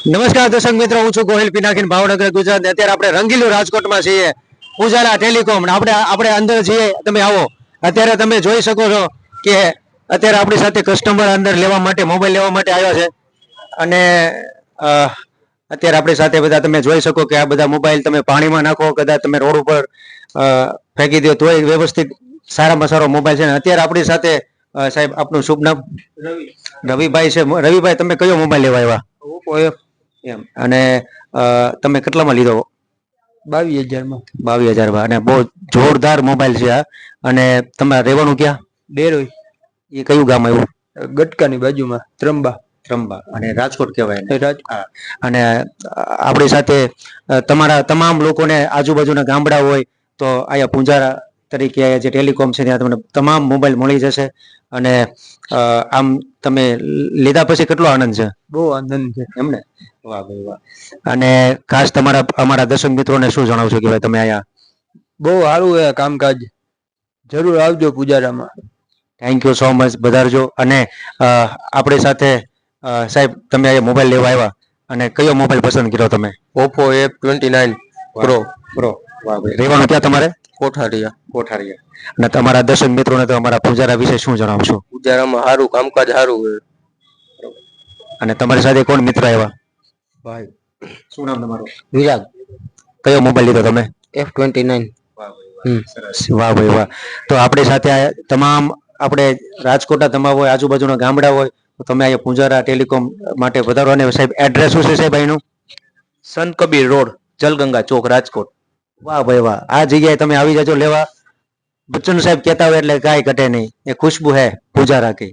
નમસ્કાર દર્શક મિત્રો, હું છું ગોહિલ પિનાકીન, ભાવનગર, ગુજરાત. અત્યારે આપણે રંગીલું રાજકોટમાં છીએ, પૂજારા ટેલિકોમ. આપણે અંદર છીએ, તમે આવો. અત્યારે તમે જોઈ શકો છો કે અત્યારે આપણી સાથે કસ્ટમર અંદર લેવા માટે, મોબાઈલ લેવા માટે આવ્યા છે. અને અત્યારે આપણી સાથે બધા તમે જોઈ શકો કે આ બધા મોબાઈલ તમે પાણીમાં નાખો, કદાચ તમે રોડ ઉપર ફેંકી દો તોય વ્યવસ્થિત સારામાં સારો મોબાઈલ છે. અત્યારે આપણી સાથે સાહેબ, આપનું શુભ નામ? રવિભાઈ છે. રવિભાઈ, તમે કયો મોબાઈલ લેવા આવ્યા? ઓપ્પો એમ. અને તમે કેટલામાં લીધો? 22,000 22,000 અને બહુ જોરદાર મોબાઈલ છે આ. અને તમારે રહેવાનું ક્યાં? ડેરોઈ. એ કયું ગામ આવ્યું? ગટકાની બાજુમાં ત્રંબા. ત્રંબા અને રાજકોટ કહેવાય. અને આપણી સાથે તમારા તમામ લોકોને આજુબાજુના ગામડા હોય તો અહીંયા પૂંજારા તરીકે જે ટેલિકોમ છે ત્યાં તમને તમામ મોબાઈલ મળી જશે. અને આમ તમે લીધા પછી કેટલો આનંદ છે? બહુ આનંદ છે એમને. વાહ ભાઈ વાહ. અને ખાસ અમારા દર્શક મિત્રોને શું જણાવશો કે ભાઈ તમે અહીંયા બહુ સારું છે કામકાજ, જરૂર આવજો પૂજારામાં. થેન્ક યુ સો મચ, વધારજો. અને આપણી સાથે સાહેબ, તમે અહીંયા મોબાઈલ લેવા આવ્યા અને કયો મોબાઈલ પસંદ કર્યો તમે? Oppo F29 pro. વાહ ભાઈ. રહેવાનું ક્યાં તમારે? કોઠારિયા. કોઠારિયા. અને તમારા દર્શક મિત્રોને તો અમારા પૂજારા વિશે શું જણાવશો? પૂજારામાં સારું કામકાજ, સારું છે. અને તમારી સાથે કોણ મિત્ર આવ્યા? ભાઈ. શું નામ તમારું? વિરાગ. કયો મોબાઈલ લીધો તમે? F29. વાહ ભાઈ વાહ. તો આપણી સાથે તમામ આપણે રાજકોટના તમામ હોય, આજુબાજુના ગામડા હોય તો તમે અહીંયા પૂંજારા ટેલિકોમ માટે વધારો. અને સાહેબ, એડ્રેસ શું છે સાહેબ અહીંનું? સંત કબીર રોડ, જલગંગા ચોક, રાજકોટ. વાહ ભાઈ વાહ. આ જગ્યાએ તમે આવી જજો લેવા. બચ્ચન સાહેબ કહેતા હોય એટલે કાંઈ ઘટે નહીં. એ ખુશ્બુ હે પૂજારા की.